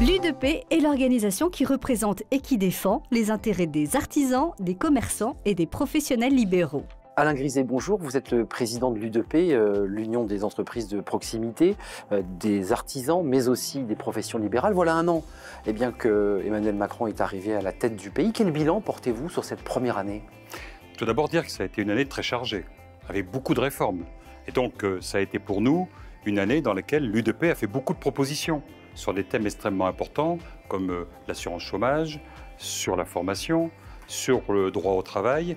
L'U2P est l'organisation qui représente et qui défend les intérêts des artisans, des commerçants et des professionnels libéraux. Alain Griset, bonjour. Vous êtes le président de l'U2P, l'Union des entreprises de proximité, des artisans, mais aussi des professions libérales. Voilà un an que Emmanuel Macron est arrivé à la tête du pays. Quel bilan portez-vous sur cette première année? Tout d'abord dire que ça a été une année très chargée, avec beaucoup de réformes. Et donc ça a été pour nous une année dans laquelle l'U2P a fait beaucoup de propositions sur des thèmes extrêmement importants, comme l'assurance chômage, sur la formation, sur le droit au travail,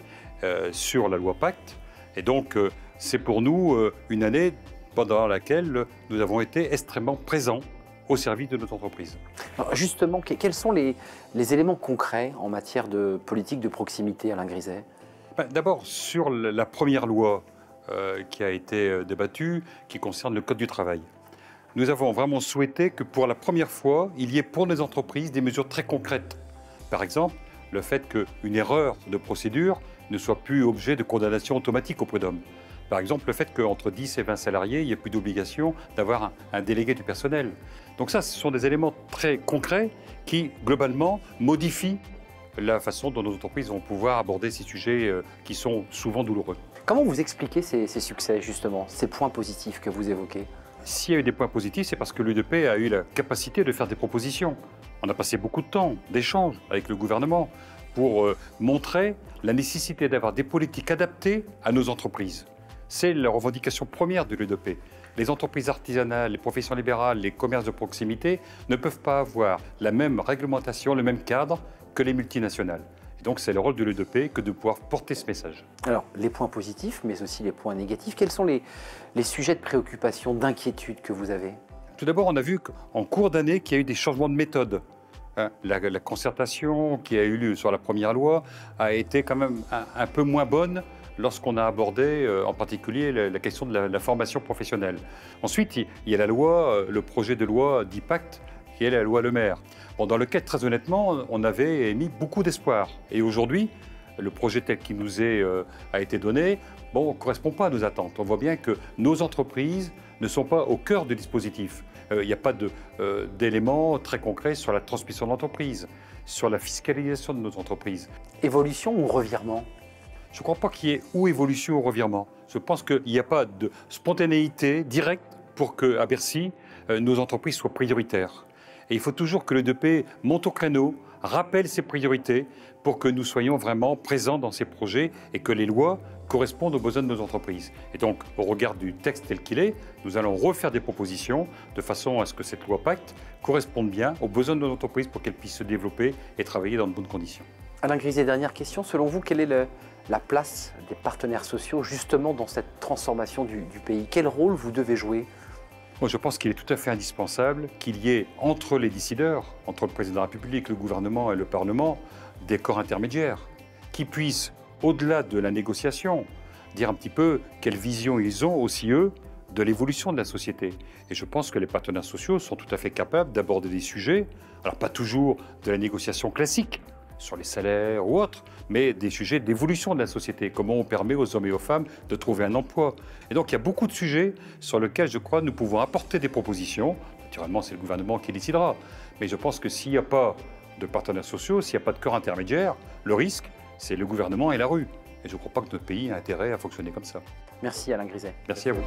sur la loi Pacte. Et donc, c'est pour nous une année pendant laquelle nous avons été extrêmement présents au service de notre entreprise. Alors justement, quels sont les éléments concrets en matière de politique de proximité, Alain Griset? D'abord, sur la première loi qui a été débattue, qui concerne le Code du travail. Nous avons vraiment souhaité que pour la première fois, il y ait pour les entreprises des mesures très concrètes. Par exemple, le fait qu'une erreur de procédure ne soit plus objet de condamnation automatique au prud'homme. Par exemple, le fait qu'entre 10 et 20 salariés, il n'y ait plus d'obligation d'avoir un délégué du personnel. Donc ça, ce sont des éléments très concrets qui, globalement, modifient la façon dont nos entreprises vont pouvoir aborder ces sujets qui sont souvent douloureux. Comment vous expliquez ces succès, justement, ces points positifs que vous évoquez? S'il y a eu des points positifs, c'est parce que l'U2P a eu la capacité de faire des propositions. On a passé beaucoup de temps, d'échanges avec le gouvernement pour montrer la nécessité d'avoir des politiques adaptées à nos entreprises. C'est la revendication première de l'U2P. Les entreprises artisanales, les professions libérales, les commerces de proximité ne peuvent pas avoir la même réglementation, le même cadre que les multinationales. Et donc c'est le rôle de l'U2P que de pouvoir porter ce message. Alors, les points positifs, mais aussi les points négatifs, quels sont les sujets de préoccupation, d'inquiétude que vous avez? Tout d'abord, on a vu qu'en cours d'année qu'il y a eu des changements de méthode. La concertation qui a eu lieu sur la première loi a été quand même un peu moins bonne lorsqu'on a abordé en particulier la question de la formation professionnelle. Ensuite, il y a la loi, le projet de loi dit Pacte, qui est la loi Le Maire, dans lequel, très honnêtement, on avait émis beaucoup d'espoir. Et aujourd'hui, le projet tel qu'il nous a été donné, ne correspond pas à nos attentes. On voit bien que nos entreprises ne sont pas au cœur du dispositif. Il n'y a pas d'éléments très concrets sur la transmission de l'entreprise, sur la fiscalisation de nos entreprises. Évolution ou revirement? Je ne crois pas qu'il y ait ou évolution ou revirement. Je pense qu'il n'y a pas de spontanéité directe pour qu'à Bercy, nos entreprises soient prioritaires. Et il faut toujours que l'U2P monte au créneau, rappelle ses priorités pour que nous soyons vraiment présents dans ces projets et que les lois correspondent aux besoins de nos entreprises. Et donc, au regard du texte tel qu'il est, nous allons refaire des propositions de façon à ce que cette loi Pacte corresponde bien aux besoins de nos entreprises pour qu'elles puissent se développer et travailler dans de bonnes conditions. Alain Griset, dernière question. Selon vous, quelle est la place des partenaires sociaux justement dans cette transformation du pays? Quel rôle vous devez jouer? Moi, je pense qu'il est tout à fait indispensable qu'il y ait entre les décideurs, entre le président de la République, le gouvernement et le Parlement, des corps intermédiaires qui puissent, au-delà de la négociation, dire un petit peu quelle vision ils ont aussi, eux, de l'évolution de la société. Et je pense que les partenaires sociaux sont tout à fait capables d'aborder des sujets, alors pas toujours de la négociation classique, sur les salaires ou autres, mais des sujets d'évolution de la société, comment on permet aux hommes et aux femmes de trouver un emploi. Et donc il y a beaucoup de sujets sur lesquels je crois nous pouvons apporter des propositions. Naturellement, c'est le gouvernement qui décidera, mais je pense que s'il n'y a pas de partenaires sociaux, s'il n'y a pas de corps intermédiaire, le risque, c'est le gouvernement et la rue. Et je ne crois pas que notre pays a intérêt à fonctionner comme ça. Merci Alain Griset. Merci à vous.